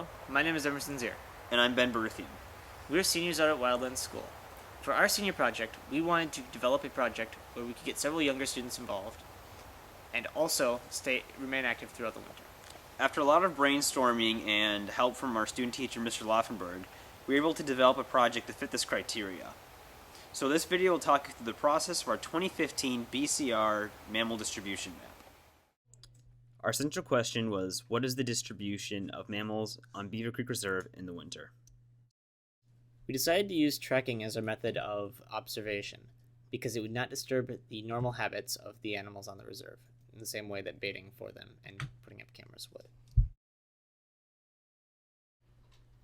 Hello, my name is Emerson Zier. And I'm Ben Beruthian. We're seniors out at Wildlands School. For our senior project, we wanted to develop a project where we could get several younger students involved and also remain active throughout the winter. After a lot of brainstorming and help from our student teacher, Mr. Laufenberg, we were able to develop a project that fit this criteria. So this video will talk you through the process of our 2015 BCR mammal distribution map. Our central question was, what is the distribution of mammals on Beaver Creek Reserve in the winter? We decided to use tracking as our method of observation because it would not disturb the normal habits of the animals on the reserve in the same way that baiting for them and putting up cameras would.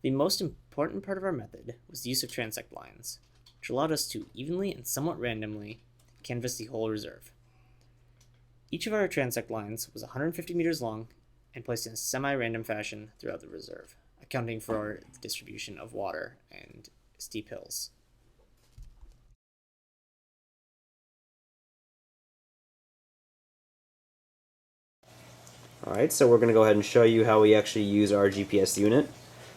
The most important part of our method was the use of transect lines, which allowed us to evenly and somewhat randomly canvass the whole reserve. Each of our transect lines was 150 meters long and placed in a semi-random fashion throughout the reserve, accounting for the distribution of water and steep hills. Alright, so we're going to go ahead and show you how we actually use our GPS unit.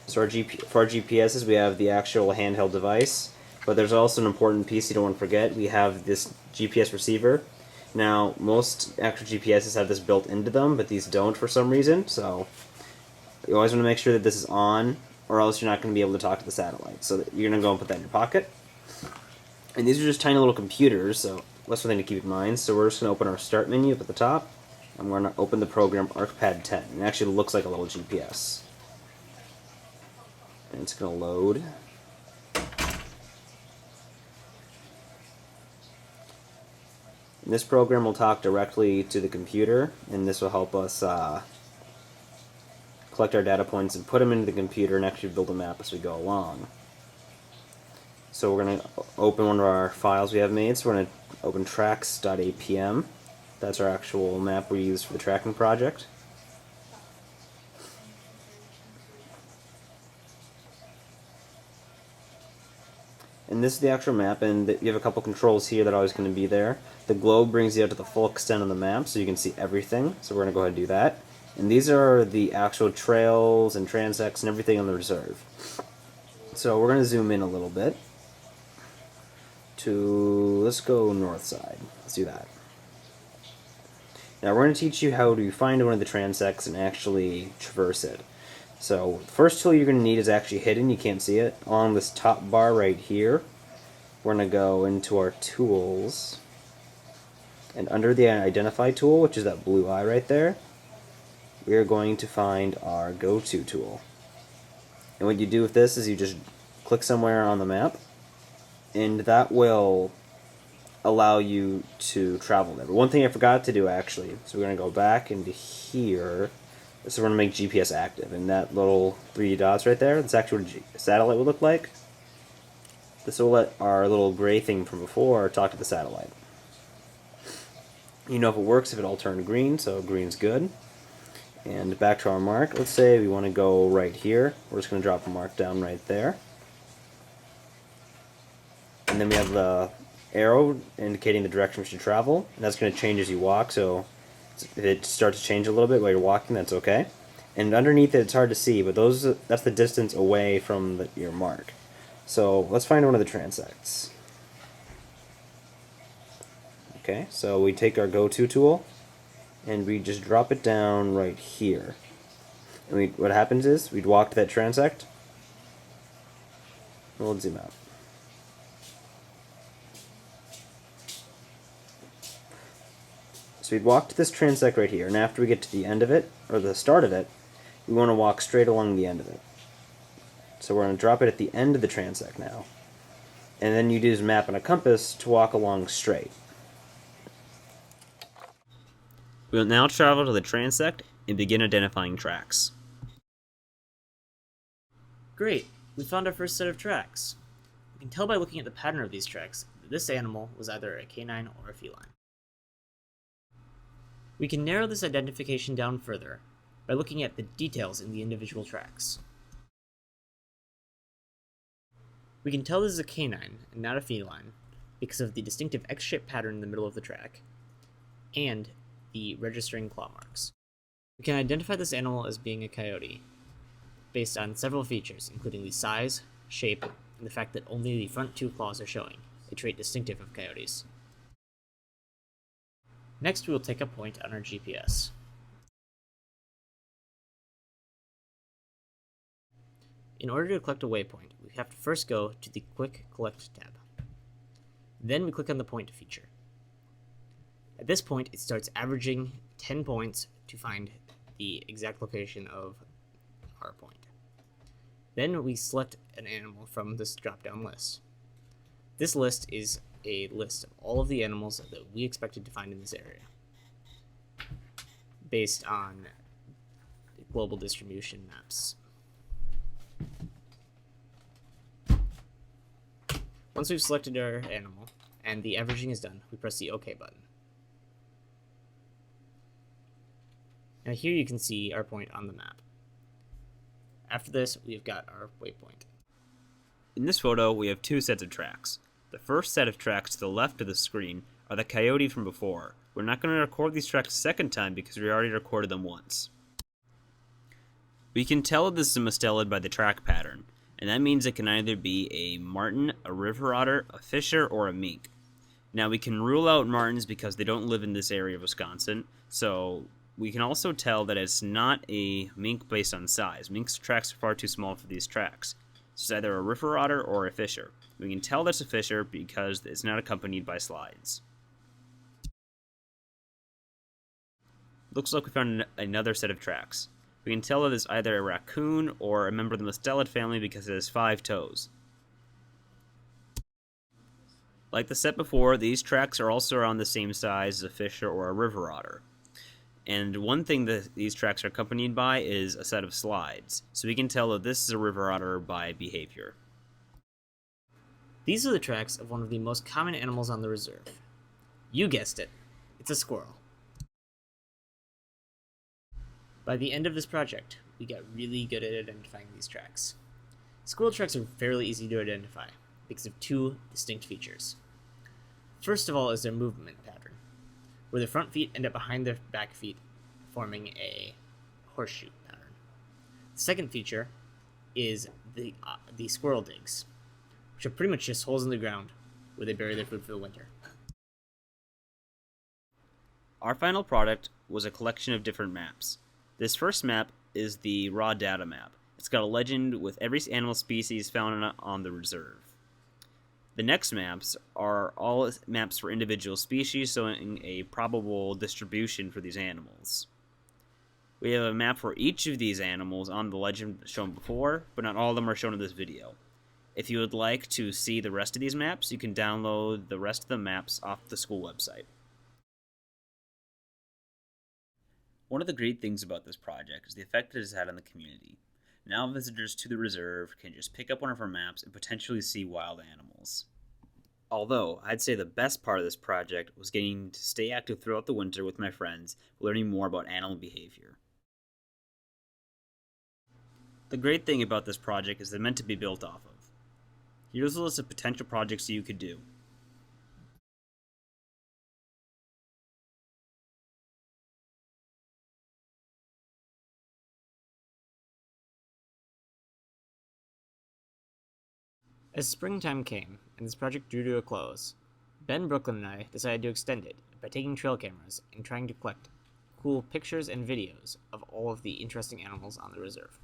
So for our GPSs, we have the actual handheld device, but there's also an important piece you don't want to forget. We have this GPS receiver. Now, most actual GPSs have this built into them, but these don't for some reason, so you always want to make sure that this is on, or else you're not going to be able to talk to the satellite. So you're going to go and put that in your pocket. And these are just tiny little computers, so that's one thing to keep in mind. So we're just going to open our start menu up at the top, and we're going to open the program ArcPad 10. It actually looks like a little GPS. And it's going to load. And this program will talk directly to the computer, and this will help us collect our data points and put them into the computer and actually build a map as we go along. So we're going to open one of our files we have made. So we're going to open tracks.apm. That's our actual map we use for the tracking project. And this is the actual map, and you have a couple controls here that are always going to be there. The globe brings you out to the full extent of the map, so you can see everything. So we're going to go ahead and do that. And these are the actual trails and transects and everything on the reserve. So we're going to zoom in a little bit to, let's go north side. Let's do that. Now we're going to teach you how to find one of the transects and actually traverse it. So the first tool you're going to need is actually hidden, you can't see it. Along this top bar right here, we're going to go into our tools, and under the identify tool, which is that blue eye right there, we are going to find our go-to tool. And what you do with this is you just click somewhere on the map, and that will allow you to travel there. But one thing I forgot to do actually, so we're going to go back into here. So we're going to make GPS active, and that little 3 dots right there, that's actually what a satellite would look like. This will let our little gray thing from before talk to the satellite. You know if it works if it all turned green, so green's good. And back to our mark, let's say we want to go right here. We're just going to drop a mark down right there. And then we have the arrow indicating the direction we should travel, and that's going to change as you walk, so if it starts to change a little bit while you're walking, that's okay. And underneath it, it's hard to see, but that's the distance away from your mark. So let's find one of the transects. Okay, so we take our go-to tool, and we just drop it down right here. And what happens is, we'd walk to that transect. We'll zoom out. So we'd walk to this transect right here, and after we get to the end of it, or the start of it, we want to walk straight along the end of it. So we're going to drop it at the end of the transect now. And then you'd use a map and a compass to walk along straight. We'll now travel to the transect and begin identifying tracks. Great, we found our first set of tracks. We can tell by looking at the pattern of these tracks that this animal was either a canine or a feline. We can narrow this identification down further by looking at the details in the individual tracks. We can tell this is a canine and not a feline because of the distinctive X-shaped pattern in the middle of the track and the registering claw marks. We can identify this animal as being a coyote based on several features, including the size, shape, and the fact that only the front two claws are showing, a trait distinctive of coyotes. Next, we will take a point on our GPS. In order to collect a waypoint, we have to first go to the Quick Collect tab. Then we click on the point feature. At this point, it starts averaging 10 points to find the exact location of our point. Then we select an animal from this drop-down list. This list is a list of all of the animals that we expected to find in this area, based on global distribution maps. Once we've selected our animal and the averaging is done, we press the OK button. Now here you can see our point on the map. After this, we've got our waypoint. In this photo, we have two sets of tracks. The first set of tracks to the left of the screen are the coyote from before. We're not going to record these tracks a second time because we already recorded them once. We can tell that this is a mustelid by the track pattern, and that means it can either be a marten, a river otter, a fisher, or a mink. Now we can rule out martens because they don't live in this area of Wisconsin, so we can also tell that it's not a mink based on size. Mink's tracks are far too small for these tracks. So it's either a river otter or a fisher. We can tell that's a fisher because it's not accompanied by slides. Looks like we found another set of tracks. We can tell that it's either a raccoon or a member of the mustelid family because it has 5 toes. Like the set before, these tracks are also around the same size as a fisher or a river otter. And one thing that these tracks are accompanied by is a set of slides, so we can tell that this is a river otter by behavior. These are the tracks of one of the most common animals on the reserve. You guessed it, it's a squirrel. By the end of this project, we got really good at identifying these tracks. Squirrel tracks are fairly easy to identify because of 2 distinct features. First of all is their movement pattern, where the front feet end up behind their back feet, forming a horseshoe pattern. The second feature is the squirrel digs, which are pretty much just holes in the ground where they bury their food for the winter. Our final product was a collection of different maps. This first map is the raw data map. It's got a legend with every animal species found on the reserve. The next maps are all maps for individual species, showing a probable distribution for these animals. We have a map for each of these animals on the legend shown before, but not all of them are shown in this video. If you would like to see the rest of these maps, you can download the rest of the maps off the school website. One of the great things about this project is the effect it has had on the community. Now visitors to the reserve can just pick up one of our maps and potentially see wild animals. Although, I'd say the best part of this project was getting to stay active throughout the winter with my friends, learning more about animal behavior. The great thing about this project is they're meant to be built off of. Here's a list of potential projects you could do. As springtime came, and this project drew to a close, Ben, Brooklyn, and I decided to extend it by taking trail cameras and trying to collect cool pictures and videos of all of the interesting animals on the reserve.